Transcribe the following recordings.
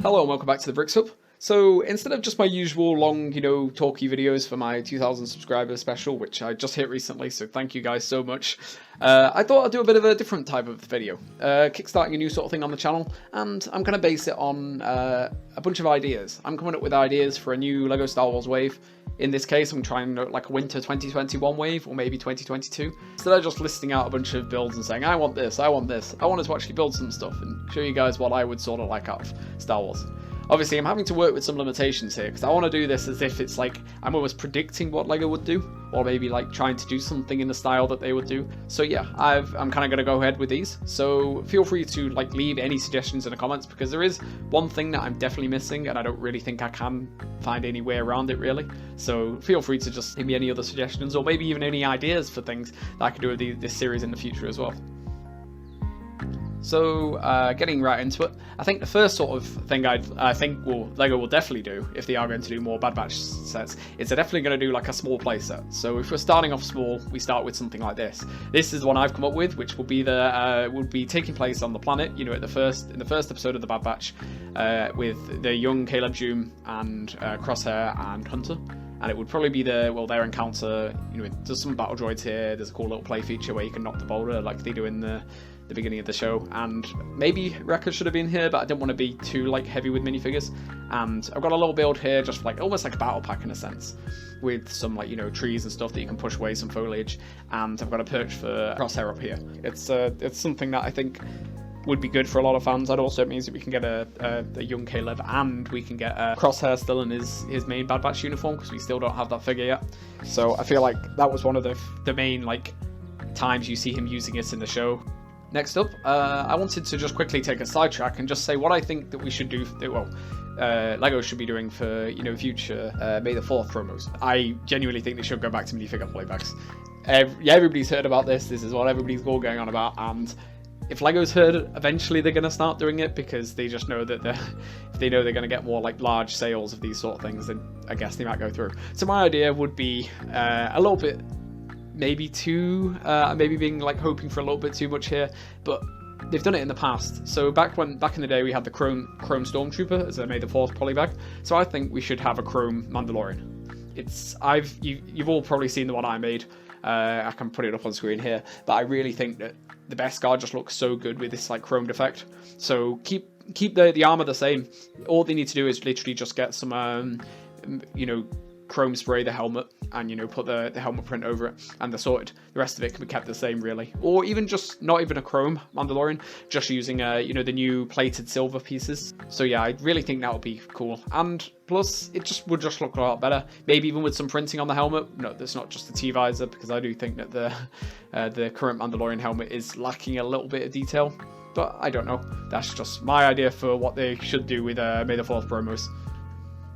Hello and welcome back to the Bricks Hub. So instead of just my usual long, talky videos for my 2,000 subscribers special, which I just hit recently, so thank you guys so much, I thought I'd do a bit of a different type of video, kickstarting a new sort of thing on the channel, and I'm going to base it on a bunch of ideas. I'm coming up with ideas for a new LEGO Star Wars wave. In this case, I'm trying like a winter 2021 wave, or maybe 2022. Instead of just listing out a bunch of builds and saying, I want this, I want this, I wanted to actually build some stuff and show you guys what I would sort of like out of Star Wars. Obviously, I'm having to work with some limitations here, because I want to do this as if it's like I'm almost predicting what LEGO would do, or maybe like trying to do something in the style that they would do. So yeah, I'm kind of going to go ahead with these. So feel free to like leave any suggestions in the comments, because there is one thing that I'm definitely missing, and I don't really think I can find any way around it really. So feel free to just give me any other suggestions, or maybe even any ideas for things that I could do with this series in the future as well. So, getting right into it, I think the first sort of thing I think LEGO will definitely do, if they are going to do more Bad Batch sets, is they're definitely going to do like a small playset. So if we're starting off small, we start with something like this. This is the one I've come up with, which will be taking place on the planet, in the first episode of the Bad Batch, with the young Caleb Dume and Crosshair and Hunter. And it would probably be their encounter. There's some battle droids here. There's a cool little play feature where you can knock the boulder like they do in the beginning of the show, and maybe Wrecker should have been here, but I didn't want to be too like heavy with minifigures. And I've got a little build here, just like almost like a battle pack in a sense, with some like trees and stuff that you can push away, some foliage, and I've got a perch for Crosshair up here. It's something that I think would be good for a lot of fans. That also means that we can get a young Caleb, and we can get Crosshair still in his main Bad Batch uniform, because we still don't have that figure yet. So I feel like that was one of the main like times you see him using it in the show. Next up, I wanted to just quickly take a sidetrack and just say what I think that we should do. LEGO should be doing for future May the 4th promos. I genuinely think they should go back to minifigure playbacks. Everybody's heard about this. This is what everybody's all going on about, and if LEGO's heard it, eventually they're going to start doing it, because they just know that if they know they're going to get more like large sales of these sort of things, then I guess they might go through. So my idea would be a little bit, maybe being like hoping for a little bit too much here, but they've done it in the past. So back in the day, we had the Chrome Stormtrooper as a May the 4th polybag. So I think we should have a Chrome Mandalorian. You've all probably seen the one I made. I can put it up on screen here, but I really think that the Beskar just looks so good with this like chromed effect. So keep the armor the same. All they need to do is literally just get some chrome spray the helmet, and put the helmet print over it, and they're sorted. The rest of it can be kept the same really, or even just not even a chrome Mandalorian, just using the new plated silver pieces. So yeah, I really think that would be cool, and plus it would just look a lot better, maybe even with some printing on the helmet. No, that's not just the T-visor, because I do think that the current Mandalorian helmet is lacking a little bit of detail, but I don't know. That's just my idea for what they should do with May the 4th promos.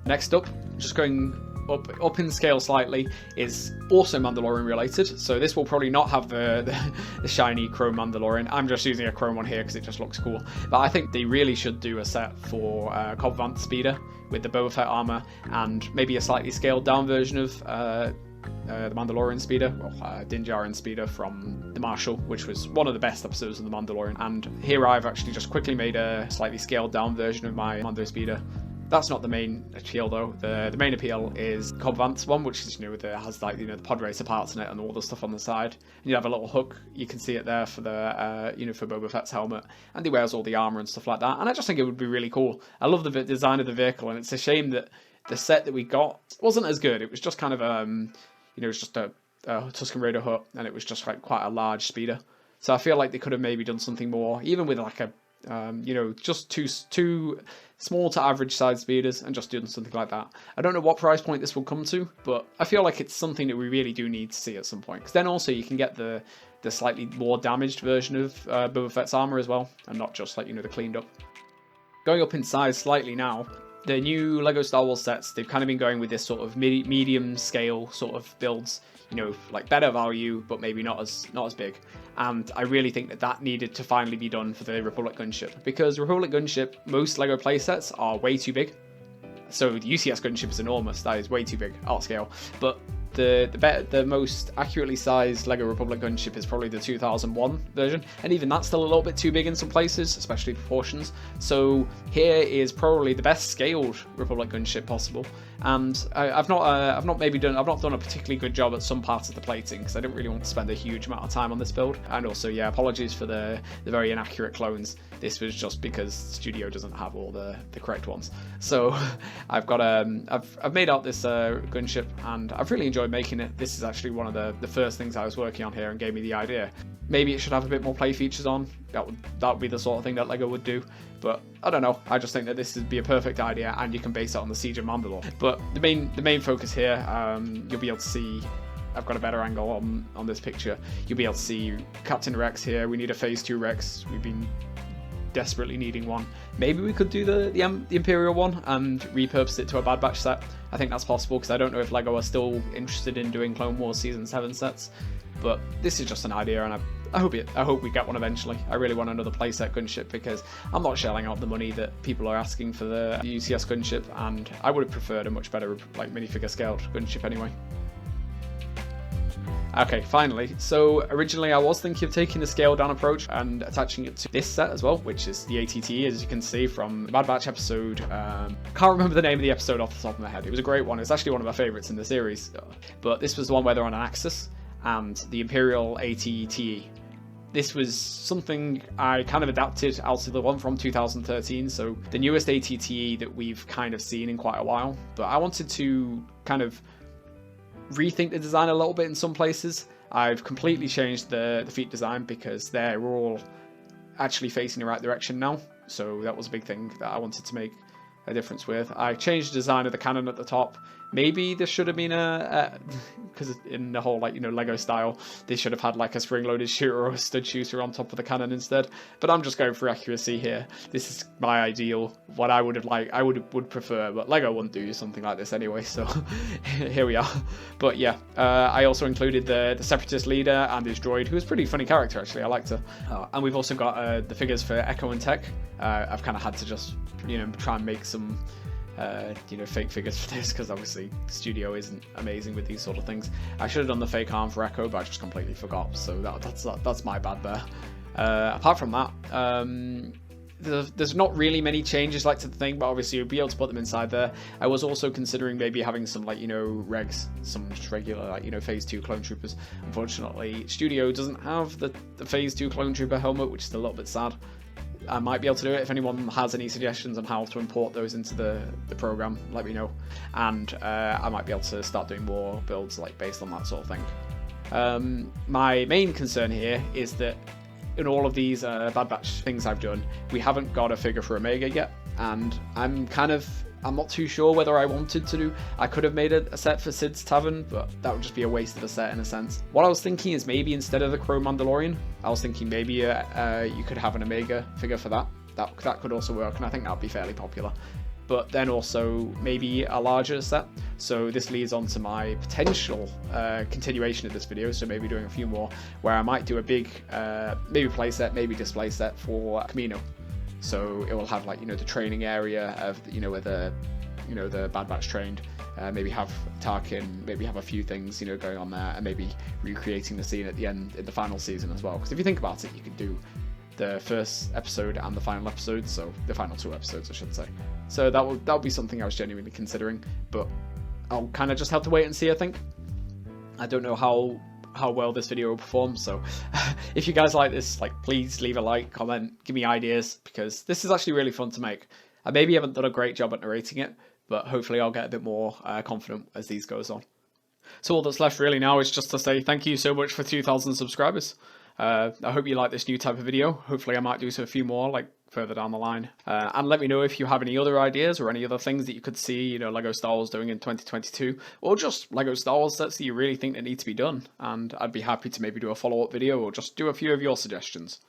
Next up, just going up in scale slightly, is also Mandalorian related. So this will probably not have the shiny chrome Mandalorian. I'm just using a chrome one here because it just looks cool. But I think they really should do a set for Cobb Vanth Speeder with the Boba Fett armor, and maybe a slightly scaled down version of the Mandalorian Speeder, Din Djarin Speeder from The Marshal, which was one of the best episodes of The Mandalorian. And here I've actually just quickly made a slightly scaled down version of my Mando Speeder. That's not the main appeal though. The main appeal is Cobb Vanth's one, which is has like the pod racer parts in it and all the stuff on the side. And you have a little hook. You can see it there for the for Boba Fett's helmet, and he wears all the armor and stuff like that. And I just think it would be really cool. I love the design of the vehicle, and it's a shame that the set that we got wasn't as good. It was just kind of it was just a Tusken Raider hut, and it was just like quite a large speeder. So I feel like they could have maybe done something more, even with like a just two small to average size speeders, and just doing something like that. I don't know what price point this will come to, but I feel like it's something that we really do need to see at some point, because then also you can get the slightly more damaged version of Boba Fett's armor as well, and not just like the cleaned up. Going up in size slightly now, the new LEGO Star Wars sets, they've kind of been going with this sort of medium scale sort of builds, like better value, but maybe not as big. And I really think that needed to finally be done for the Republic Gunship, because Republic Gunship, most LEGO playsets are way too big. So the UCS Gunship is enormous, that is way too big, art scale. But the most accurately sized Lego Republic gunship is probably the 2001 version, and even that's still a little bit too big in some places, especially proportions. So here is probably the best scaled Republic gunship possible, and I've not done a particularly good job at some parts of the plating because I didn't really want to spend a huge amount of time on this build. And also, yeah, apologies for the very inaccurate clones. This was just because Studio doesn't have all the correct ones. So I've got I've made out this gunship, and I've really enjoyed making it. This is actually one of the first things I was working on here and gave me the idea. Maybe it should have a bit more play features on. That would be the sort of thing that Lego would do. But I don't know. I just think that this would be a perfect idea, and you can base it on the Siege of Mandalore. But the main focus here, you'll be able to see. I've got a better angle on this picture. You'll be able to see Captain Rex here. We need a Phase 2 Rex. We've been desperately needing one. Maybe we could do the Imperial one and repurpose it to a Bad Batch set. I think that's possible because I don't know if Lego are still interested in doing Clone Wars Season 7 sets. But this is just an idea, and I hope we get one eventually. I really want another playset gunship because I'm not shelling out the money that people are asking for the UCS gunship, and I would have preferred a much better like minifigure scaled gunship anyway. Okay, finally. So originally I was thinking of taking the scaled down approach and attaching it to this set as well, which is the ATT, as you can see from the Bad Batch episode. Can't remember the name of the episode off the top of my head. It was a great one. It's actually one of my favourites in the series. But this was the one where they're on an Axis, and the Imperial ATT. This was something I kind of adapted out of the one from 2013, so the newest ATT that we've kind of seen in quite a while. But I wanted to kind of rethink the design a little bit in some places. I've completely changed the feet design because they're all actually facing the right direction now. So that was a big thing that I wanted to make a difference with. I changed the design of the cannon at the top. Maybe there should have been because in the whole Lego style, they should have had like a spring-loaded shooter or a stud shooter on top of the cannon instead. But I'm just going for accuracy here. This is my ideal, what I would prefer, but Lego wouldn't do something like this anyway. So here we are. But yeah, I also included the Separatist leader and his droid, who's a pretty funny character actually. I liked her. And we've also got the figures for Echo and Tech. I've kind of had to just try and make some fake figures for this because obviously Studio isn't amazing with these sort of things. I should have done the fake arm for Echo, but I just completely forgot, so that's my bad there. Apart from that, there's not really many changes like to the thing, but obviously you'll be able to put them inside there. I was also considering maybe having some regs, some just regular Phase 2 clone troopers. Unfortunately, Studio doesn't have the Phase 2 clone trooper helmet, which is a little bit sad. I might be able to do it. If anyone has any suggestions on how to import those into the program, let me know, and I might be able to start doing more builds based on that sort of thing. My main concern here is that in all of these Bad Batch things I've done, we haven't got a figure for Omega yet, and I'm not too sure whether I wanted to do. I could have made a set for Sid's Tavern, but that would just be a waste of a set in a sense. What I was thinking is maybe instead of the Crow Mandalorian, I was thinking maybe you could have an Omega figure for that. That could also work, and I think that would be fairly popular. But then also maybe a larger set. So this leads on to my potential continuation of this video, so maybe doing a few more, where I might do a big maybe playset, maybe display set for Camino. So it will have the training area of where the Bad Batch trained. Maybe have Tarkin, maybe have a few things going on there, and maybe recreating the scene at the end in the final season as well. Because if you think about it, you could do the first episode and the final episode, so the final 2 episodes I should say. So that would be something I was genuinely considering, but I'll kind of just have to wait and see. I think I don't know how well this video will perform, so if you guys like this, please leave a like, comment, give me ideas, because this is actually really fun to make. I maybe haven't done a great job at narrating it, but hopefully I'll get a bit more confident as these goes on. So all that's left really now is just to say thank you so much for 2,000 subscribers. I hope you like this new type of video. Hopefully I might do a few more further down the line. And let me know if you have any other ideas or any other things that you could see Lego Star Wars doing in 2022, or just Lego Star Wars sets that you really think that need to be done, and I'd be happy to maybe do a follow-up video or just do a few of your suggestions.